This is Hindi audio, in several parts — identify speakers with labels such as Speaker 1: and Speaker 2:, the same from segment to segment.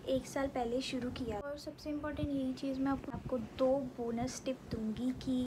Speaker 1: 1 साल पहले शुरू किया। और सबसे इम्पोर्टेंट यही चीज़ मैं आपको 2 बोनस टिप दूंगी कि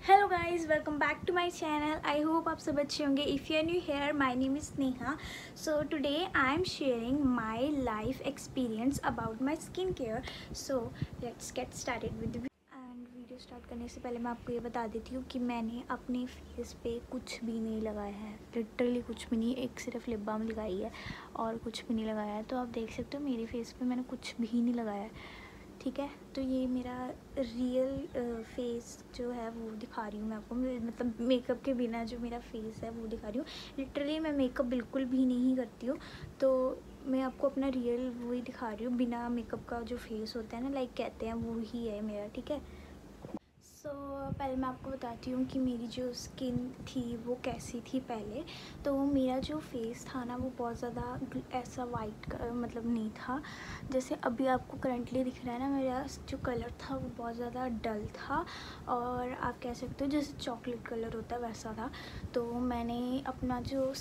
Speaker 1: hello guys, welcome back to my channel. I hope आप सब अच्छे होंगे। If you are new here, my name is Neha. So today I am sharing my life experience about my skin care. So let's get started with and video start करने से पहले मैं आपको ये बता देती हूँ कि मैंने अपने फेस पे कुछ भी नहीं लगाया है, लिटरली कुछ भी नहीं। एक सिर्फ लिप बाम लगाई है और कुछ भी नहीं लगाया है। तो आप देख सकते हो मेरे फेस पे मैंने कुछ भी नहीं लगाया है, ठीक है। तो ये मेरा रियल फेस जो है वो दिखा रही हूँ मैं आपको, मतलब मेकअप के बिना जो मेरा फेस है वो दिखा रही हूँ। लिटरली मैं मेकअप बिल्कुल भी नहीं करती हूँ, तो मैं आपको अपना रियल वही दिखा रही हूँ। बिना मेकअप का जो फेस होता है ना, लाइक कहते हैं, वो ही है मेरा, ठीक है। सो पहले मैं आपको बताती हूँ कि मेरी जो स्किन थी वो कैसी थी पहले। तो मेरा जो फेस था ना वो बहुत ज़्यादा ऐसा वाइट मतलब नहीं था जैसे अभी आपको करंटली दिख रहा है ना। मेरा जो कलर था वो बहुत ज़्यादा डल था, और आप कह सकते हो जैसे चॉकलेट कलर होता है वैसा था। तो मैंने अपना जो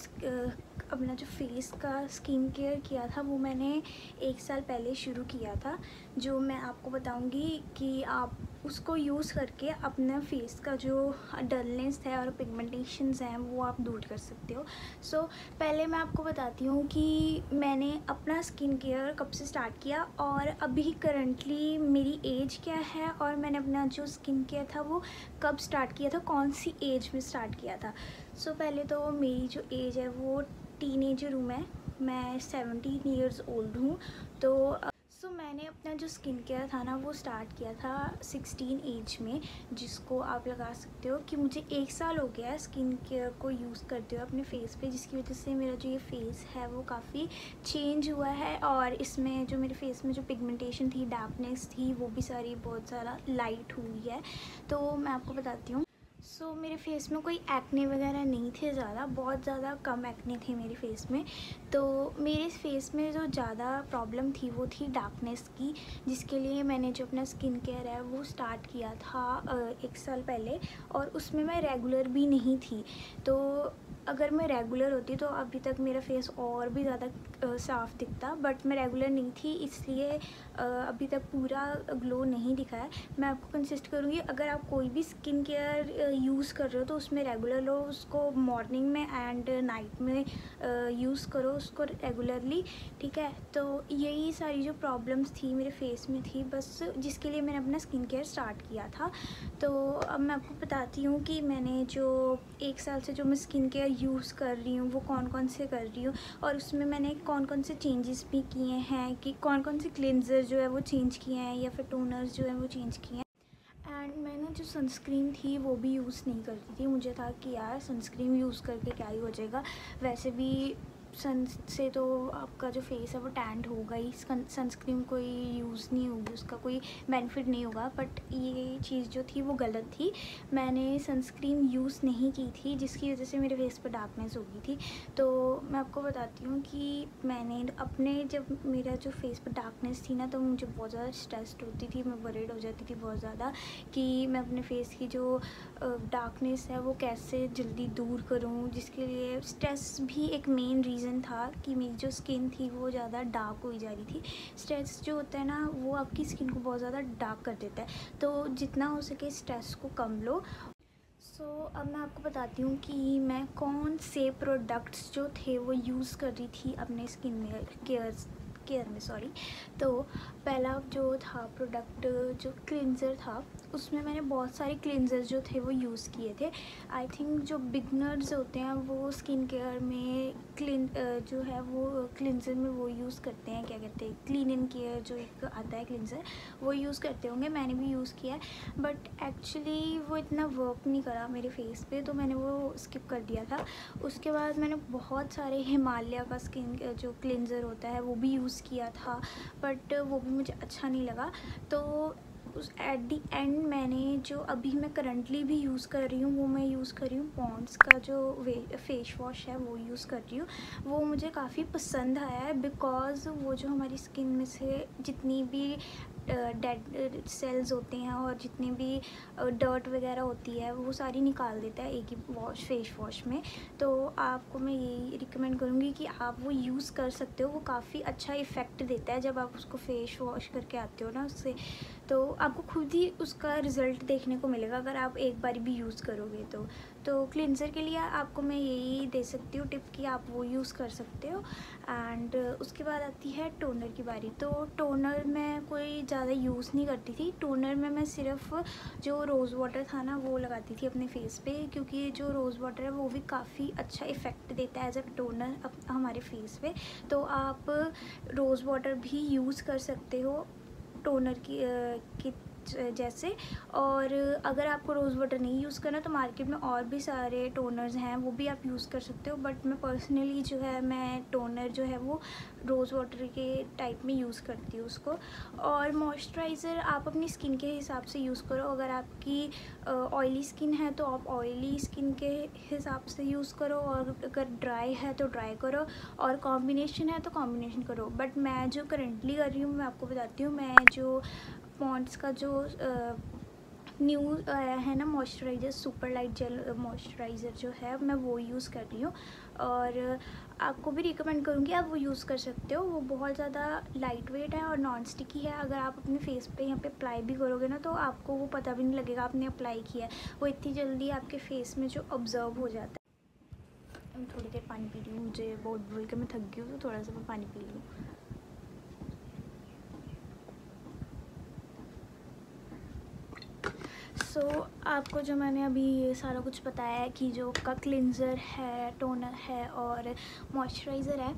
Speaker 1: फेस का स्किन केयर किया था वो मैंने 1 साल पहले शुरू किया था, जो मैं आपको बताऊंगी कि आप उसको यूज़ करके अपना फेस का जो डलनेस है और पिगमेंटेशंस हैं वो आप दूर कर सकते हो। सो पहले मैं आपको बताती हूँ कि मैंने अपना स्किन केयर कब से स्टार्ट किया और अभी करंटली मेरी एज क्या है, और मैंने अपना जो स्किन केयर था वो कब स्टार्ट किया था, कौन सी एज में स्टार्ट किया था। सो पहले तो मेरी जो एज है वो टीनेजर हूँ मैं 17 ईयर्स ओल्ड हूँ। तो मैंने अपना जो स्किन केयर था ना वो स्टार्ट किया था 16 एज में, जिसको आप लगा सकते हो कि मुझे 1 साल हो गया है स्किन केयर को यूज़ करते हुए अपने फेस पे, जिसकी वजह से मेरा जो ये फेस है वो काफ़ी चेंज हुआ है। और इसमें जो मेरे फेस में जो पिगमेंटेशन थी, डार्कनेस थी, वो भी सारी बहुत सारा लाइट हुई है। तो मैं आपको बताती हूँ। मेरे फेस में कोई एक्ने वगैरह नहीं थे ज़्यादा, बहुत ज़्यादा कम एक्ने थे मेरे फेस में। तो मेरे फेस में जो ज़्यादा प्रॉब्लम थी वो थी डार्कनेस की, जिसके लिए मैंने जो अपना स्किन केयर है वो स्टार्ट किया था 1 साल पहले, और उसमें मैं रेगुलर भी नहीं थी। तो अगर मैं रेगुलर होती तो अभी तक मेरा फेस और भी ज़्यादा साफ़ दिखता, बट मैं रेगुलर नहीं थी, इसलिए अभी तक पूरा ग्लो नहीं दिखा है। मैं आपको कंसिस्ट करूँगी, अगर आप कोई भी स्किन केयर यूज़ कर रहे हो तो उसमें रेगुलर लो, उसको मॉर्निंग में एंड नाइट में यूज़ करो उसको रेगुलरली, ठीक है। तो यही सारी जो प्रॉब्लम्स थी मेरे फेस में थी बस, जिसके लिए मैंने अपना स्किन केयर स्टार्ट किया था। तो अब मैं आपको बताती हूँ कि मैंने जो 1 साल से जो मैं स्किन केयर यूज़ कर रही हूँ वो कौन कौन से कर रही हूँ, और उसमें मैंने कौन कौन से चेंजेस भी किए हैं, कि कौन कौन से क्लिनजर जो है वो चेंज किए हैं या फिर टोनर्स जो है वो चेंज किए हैं। एंड मैंने जो सनस्क्रीन थी वो भी यूज़ नहीं करती थी। मुझे था कि यार सनस्क्रीन यूज़ करके क्या ही हो जाएगा, वैसे भी सन से तो आपका जो फेस है वो टैंड होगा ही, सनस्क्रीन कोई यूज़ नहीं होगी, उसका कोई बेनिफिट नहीं होगा। बट ये चीज़ जो थी वो गलत थी, मैंने सनस्क्रीन यूज़ नहीं की थी, जिसकी वजह से मेरे फेस पर डार्कनेस हो गई थी। तो मैं आपको बताती हूँ कि मैंने अपने जब मेरा जो फेस पर डार्कनेस थी ना, तो मुझे बहुत ज़्यादा स्ट्रेस्ड होती थी, मैं वरीड हो जाती थी बहुत ज़्यादा कि मैं अपने फेस की जो डार्कनेस है वो कैसे जल्दी दूर करूं, जिसके लिए स्ट्रेस भी एक मेन रीज़न था कि मेरी जो स्किन थी वो ज़्यादा डार्क हुई जा रही थी। स्ट्रेस जो होता है ना वो आपकी स्किन को बहुत ज़्यादा डार्क कर देता है, तो जितना हो सके स्ट्रेस को कम लो। अब मैं आपको बताती हूँ कि मैं कौन से प्रोडक्ट्स जो थे वो यूज़ कर रही थी अपने स्किन में केयर में सॉरी। तो पहला जो था प्रोडक्ट जो क्लिनज़र था, उसमें मैंने बहुत सारे क्लिनज़र जो थे वो यूज़ किए थे। आई थिंक जो बिगनर्स होते हैं वो स्किन केयर में जो है वो क्लिनज़र में वो यूज़ करते हैं, क्या कहते हैं, क्लीन एंड केयर जो एक आता है क्लिनज़र, वो यूज़ करते होंगे। मैंने भी यूज़ किया है, बट एक्चुअली वो इतना वर्क नहीं करा मेरे फेस पे, तो मैंने वो स्किप कर दिया था। उसके बाद मैंने बहुत सारे हिमालय का स्किन जो क्लिनज़र होता है वो भी यूज़ किया था, बट वो भी मुझे अच्छा नहीं लगा। तो उस एट दी एंड मैंने जो अभी मैं करंटली भी यूज़ कर रही हूँ वो मैं यूज़ कर रही हूँ पॉन्ड्स का जो फेस वॉश है वो यूज़ कर रही हूँ। वो मुझे काफ़ी पसंद आया है बिकॉज़ वो जो हमारी स्किन में से जितनी भी डेड सेल्स होते हैं और जितनी भी डर्ट वगैरह होती है वो सारी निकाल देता है एक ही फेस वॉश में। तो आपको मैं यही रिकमेंड करूँगी कि आप वो यूज़ कर सकते हो। वो काफ़ी अच्छा इफ़ेक्ट देता है जब आप उसको फेस वॉश करके आते हो ना उससे, तो आपको खुद ही उसका रिज़ल्ट देखने को मिलेगा अगर आप एक बार भी यूज़ करोगे तो क्लिनज़र के लिए आपको मैं यही दे सकती हूँ टिप कि आप वो यूज़ कर सकते हो। एंड उसके बाद आती है टोनर की बारी। तो टोनर मैं कोई ज़्यादा यूज़ नहीं करती थी। टोनर में मैं सिर्फ जो रोज़ वाटर था ना वो लगाती थी अपने फेस पे, क्योंकि जो रोज़ वाटर है वो भी काफ़ी अच्छा इफ़ेक्ट देता है एज अ टोनर हमारे फेस पे। तो आप रोज़ वाटर भी यूज़ कर सकते हो टोनर की जैसे। और अगर आपको रोज़ वाटर नहीं यूज़ करना तो मार्केट में और भी सारे टोनर्स हैं वो भी आप यूज़ कर सकते हो, बट मैं पर्सनली जो है मैं टोनर जो है वो रोज़ वाटर के टाइप में यूज़ करती हूँ उसको। और मॉइस्चराइज़र आप अपनी स्किन के हिसाब से यूज़ करो। अगर आपकी ऑयली स्किन है तो आप ऑयली स्किन के हिसाब से यूज़ करो, और अगर ड्राई है तो ड्राई करो, और कॉम्बिनेशन है तो कॉम्बिनेशन करो। बट मैं जो करंटली कर रही हूँ मैं आपको बताती हूँ। मैं जो पॉन्ड्स का जो न्यू आया है ना moisturiser, super light jail moisturiser जो है मैं वो यूज़ कर रही हूँ, और आपको भी रिकमेंड करूँगी आप वो यूज़ कर सकते हो। वो बहुत ज़्यादा लाइट वेट है और नॉन स्टिकी है। अगर आप अपने फेस पे यहाँ पे अप्लाई भी करोगे ना तो आपको वो पता भी नहीं लगेगा आपने अप्लाई किया है। वो इतनी जल्दी आपके फेस में जो ऑब्जर्व हो जाता है। मैं थोड़ी देर पानी पी रही हूँ, मुझे बहुत बोल के मैं थक गई हूँ तो थोड़ा सा मैं पानी पी लूँ। आपको जो मैंने अभी ये सारा कुछ बताया है कि जो का क्लिनज़र है, टोनर है और मॉइस्चराइज़र है,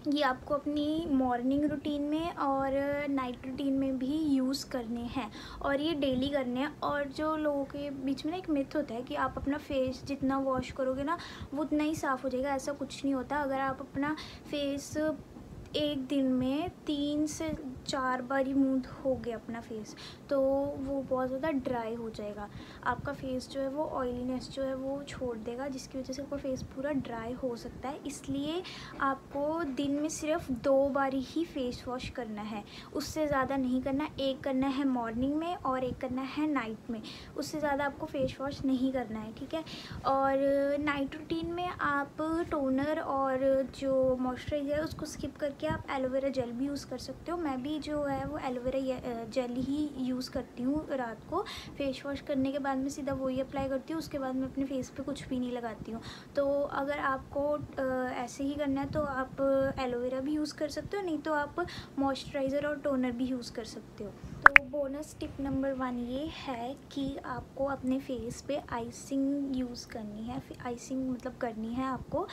Speaker 1: ये आपको अपनी मॉर्निंग रूटीन में और नाइट रूटीन में भी यूज़ करने हैं, और ये डेली करने हैं। और जो लोगों के बीच में ना एक मिथ होता है कि आप अपना फेस जितना वॉश करोगे ना वो उतना ही साफ़ हो जाएगा। ऐसा कुछ नहीं होता। अगर आप अपना फेस एक दिन में 3 से 4 बार ही मुँह धोगे अपना फेस तो वो बहुत ज़्यादा ड्राई हो जाएगा। आपका फेस जो है वो ऑयलीनेस जो है वो छोड़ देगा, जिसकी वजह से आपका फेस पूरा ड्राई हो सकता है। इसलिए आपको दिन में सिर्फ 2 बार ही फेस वॉश करना है, उससे ज़्यादा नहीं करना। एक करना है मॉर्निंग में और एक करना है नाइट में, उससे ज़्यादा आपको फेस वॉश नहीं करना है, ठीक है। और नाइट रूटीन में आप टोनर और जो मॉइस्चराइज़र है उसको स्किप करके आप एलोवेरा जेल भी यूज़ कर सकते हो। मैं भी जो है वो एलोवेरा जेल ही यूज़ करती हूँ रात को। फेस वॉश करने के बाद में सीधा वही अप्लाई करती हूँ, उसके बाद मैं अपने फेस पे कुछ भी नहीं लगाती हूँ। तो अगर आपको ऐसे ही करना है तो आप एलोवेरा भी यूज़ कर सकते हो, नहीं तो आप मॉइस्चराइज़र और टोनर भी यूज़ कर सकते हो। तो बोनस टिप नंबर 1 ये है कि आपको अपने फेस पे आइसिंग यूज़ करनी है। आइसिंग मतलब करनी है आपको।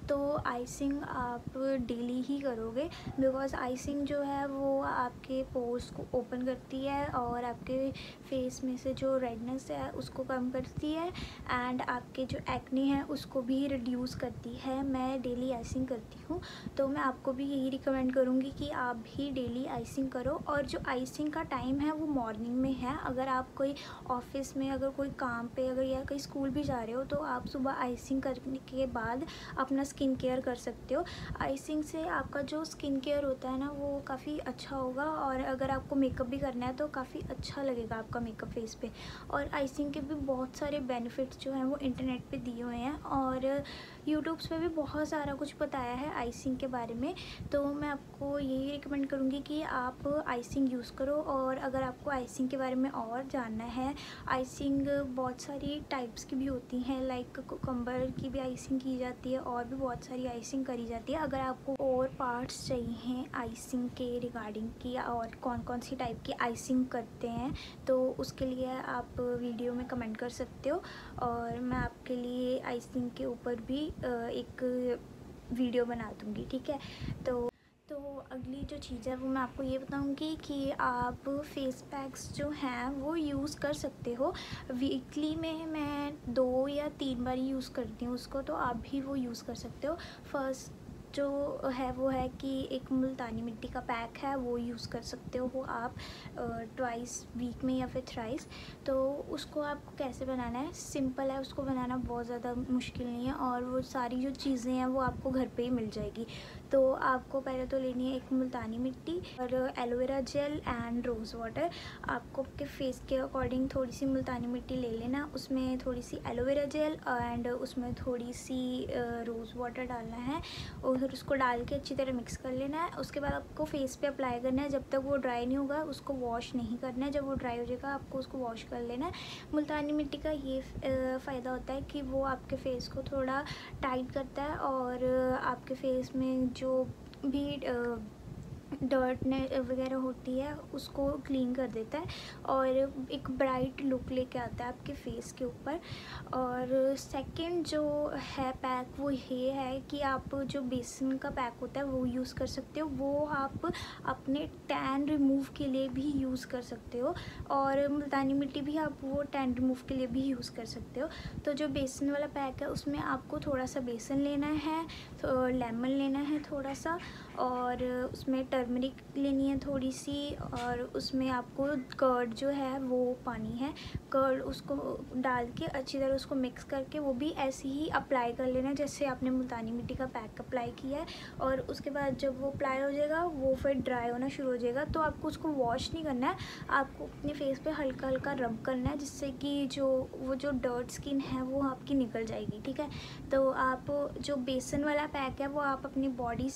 Speaker 1: तो आइसिंग आप डेली ही करोगे, बिकॉज़ आइसिंग जो है वो आपके पोर्स को ओपन करती है और आपके फेस में से जो रेडनेस है उसको कम करती है, एंड आपके जो एक्ने है उसको भी रिड्यूस करती है। मैं डेली आइसिंग करती हूँ, तो मैं आपको भी यही रिकमेंड करूँगी कि आप भी डेली आइसिंग करो। और जो आइसिंग का टाइम है वो मॉर्निंग में है। अगर आप कोई ऑफिस में अगर कोई काम पे अगर या कहीं स्कूल भी जा रहे हो तो आप सुबह आइसिंग करने के बाद अपना स्किन केयर कर सकते हो। आइसिंग से आपका जो स्किन केयर होता है ना वो काफ़ी अच्छा होगा, और अगर आपको मेकअप भी करना है तो काफ़ी अच्छा लगेगा आपका मेकअप फेस पे। और आइसिंग के भी बहुत सारे बेनिफिट्स जो हैं वो इंटरनेट पे दिए हुए हैं, और यूट्यूब्स पे भी बहुत सारा कुछ बताया है आइसिंग के बारे में। तो मैं आपको यही रिकमेंड करूँगी कि आप आइसिंग यूज़ करो। और अगर आपको आइसिंग के बारे में और जानना है, आइसिंग बहुत सारी टाइप्स की भी होती हैं, लाइक कुकम्बर की भी आइसिंग की जाती है और भी बहुत सारी आइसिंग करी जाती है। अगर आपको और पार्ट्स चाहिए आइसिंग के रिगार्डिंग की और कौन कौन सी टाइप की आइसिंग करते हैं तो उसके लिए आप वीडियो में कमेंट कर सकते हो, और मैं आपके लिए आइसिंग के ऊपर भी एक वीडियो बना दूँगी, ठीक है। तो अगली जो चीज़ है वो मैं आपको ये बताऊंगी कि आप फेस पैक्स जो हैं वो यूज़ कर सकते हो। वीकली में मैं 2 या 3 बार यूज़ करती हूँ उसको, तो आप भी वो यूज़ कर सकते हो। फर्स्ट जो है वो है कि एक मुल्तानी मिट्टी का पैक है, वो यूज़ कर सकते हो आप ट्वाइस वीक में या फिर थ्राइस। तो उसको आपको कैसे बनाना है, सिंपल है, उसको बनाना बहुत ज़्यादा मुश्किल नहीं है और वो सारी जो चीज़ें हैं वो आपको घर पे ही मिल जाएगी। तो आपको पहले तो लेनी है एक मुल्तानी मिट्टी और aloe vera gel and rose water. आपको आपके फेस के अकॉर्डिंग थोड़ी सी मुल्तानी मिट्टी ले लेना, उसमें थोड़ी सी एलोवेरा जेल एंड उसमें थोड़ी सी रोज़ वाटर डालना है और फिर उसको डाल के अच्छी तरह मिक्स कर लेना है। उसके बाद आपको फेस पे अप्लाई करना है, जब तक वो ड्राई नहीं होगा उसको वॉश नहीं करना है। जब वो ड्राई हो जाएगा आपको उसको वॉश कर लेना है। मुल्तानी मिट्टी का ये फ़ायदा होता है कि वो आपके फेस को थोड़ा टाइट करता है और आपके फेस में जो भी डर्ट वगैरह होती है उसको क्लीन कर देता है और एक ब्राइट लुक लेके आता है आपके फेस के ऊपर। और सेकंड जो है पैक वो ये है कि आप जो बेसन का पैक होता है वो यूज़ कर सकते हो। वो आप अपने टैन रिमूव के लिए भी यूज़ कर सकते हो और मुल्तानी मिट्टी भी आप वो टैन रिमूव के लिए भी यूज़ कर सकते हो। तो जो बेसन वाला पैक है उसमें आपको थोड़ा सा बेसन लेना है, तो लेमन लेना है थोड़ा सा, और उसमें टर्मरिक लेनी है थोड़ी सी, और उसमें आपको कर्ड जो है वो पानी है, कर्ड उसको डाल के अच्छी तरह उसको मिक्स करके वो भी ऐसे ही अप्लाई कर लेना है जैसे आपने मुल्तानी मिट्टी का पैक अप्लाई किया है। और उसके बाद जब वो अप्लाई हो जाएगा वो फिर ड्राई होना शुरू हो जाएगा। तो आपको उसको वॉश नहीं करना है, आपको अपने फेस पे हल्का हल्का रब करना है जिससे कि वो जो डर्ट स्किन है वो आपकी निकल जाएगी, ठीक है। तो आप जो बेसन वाला पैक है वो आप अपनी बॉडी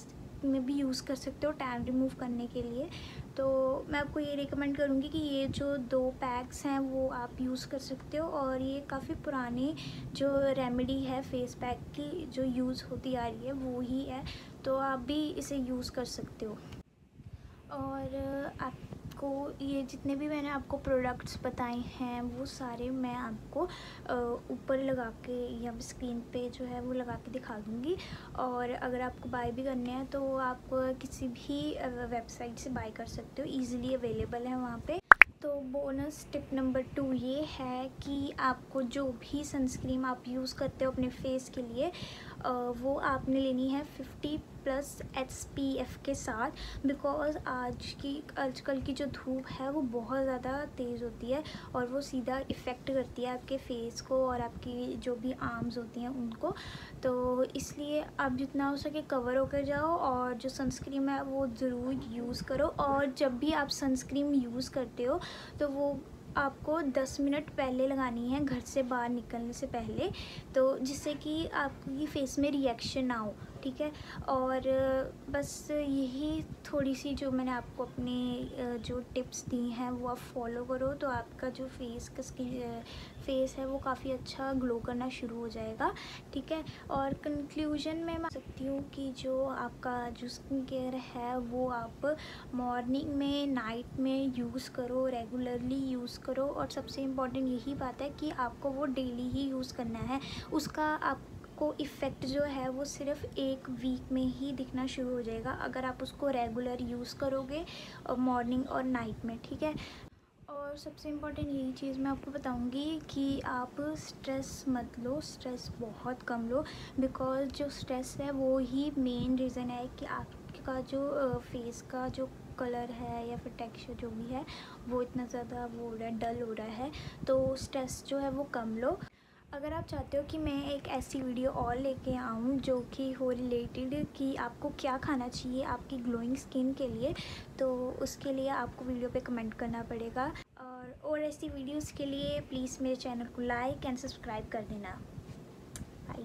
Speaker 1: में भी यूज़ कर सकते हो टैन रिमूव करने के लिए। तो मैं आपको ये रिकमेंड करूँगी कि ये जो 2 पैक्स हैं वो आप यूज़ कर सकते हो और ये काफ़ी पुरानी जो रेमेडी है फेस पैक की जो यूज़ होती आ रही है वो ही है, तो आप भी इसे यूज़ कर सकते हो। और आपको ये जितने भी मैंने आपको प्रोडक्ट्स बताए हैं वो सारे मैं आपको ऊपर लगा के या स्क्रीन पे जो है वो लगा के दिखा दूँगी। और अगर आपको बाय भी करने हैं तो आप किसी भी वेबसाइट से बाय कर सकते हो, ईज़िली अवेलेबल है वहाँ पे। तो बोनस टिप नंबर 2 ये है कि आपको जो भी सनस्क्रीन आप यूज़ करते हो अपने फेस के लिए वो आपने लेनी है 50+ SPF के साथ, बिकॉज़ आजकल की जो धूप है वो बहुत ज़्यादा तेज़ होती है और वो सीधा इफ़ेक्ट करती है आपके फेस को और आपकी जो भी आर्म्स होती हैं उनको। तो इसलिए आप जितना हो सके कवर होकर जाओ और जो सनस्क्रीन है वो ज़रूर यूज़ करो। और जब भी आप सनस्क्रीन यूज़ करते हो तो वो आपको 10 मिनट पहले लगानी है घर से बाहर निकलने से पहले, तो जिससे कि आपकी फेस में रिएक्शन ना हो, ठीक है। और बस यही थोड़ी सी जो मैंने आपको अपने जो टिप्स दी हैं वो आप फॉलो करो तो आपका जो फेस है वो काफ़ी अच्छा ग्लो करना शुरू हो जाएगा, ठीक है। और कंक्लूजन में मैं सकती हूँ कि जो आपका जो स्किन केयर है वो आप मॉर्निंग में, नाइट में यूज़ करो, रेगुलरली यूज़ करो। और सबसे इम्पॉर्टेंट यही बात है कि आपको वो डेली ही यूज़ करना है। उसका आपको इफ़ेक्ट जो है वो सिर्फ 1 वीक में ही दिखना शुरू हो जाएगा अगर आप उसको रेगुलर यूज़ करोगे मॉर्निंग और नाइट में, ठीक है। और सबसे इम्पॉर्टेंट यही चीज़ मैं आपको बताऊंगी कि आप स्ट्रेस मत लो, स्ट्रेस बहुत कम लो, बिकॉज़ जो स्ट्रेस है वो ही मेन रीज़न है कि आपका जो फेस का जो कलर है या फिर टेक्सचर जो भी है वो इतना ज़्यादा वो हो रहा है, डल हो रहा है। तो स्ट्रेस जो है वो कम लो। अगर आप चाहते हो कि मैं एक ऐसी वीडियो और लेके आऊँ जो कि हो रिलेटेड कि आपको क्या खाना चाहिए आपकी ग्लोइंग स्किन के लिए, तो उसके लिए आपको वीडियो पे कमेंट करना पड़ेगा। और ऐसी वीडियोस के लिए प्लीज़ मेरे चैनल को लाइक एंड सब्सक्राइब कर देना। बाय।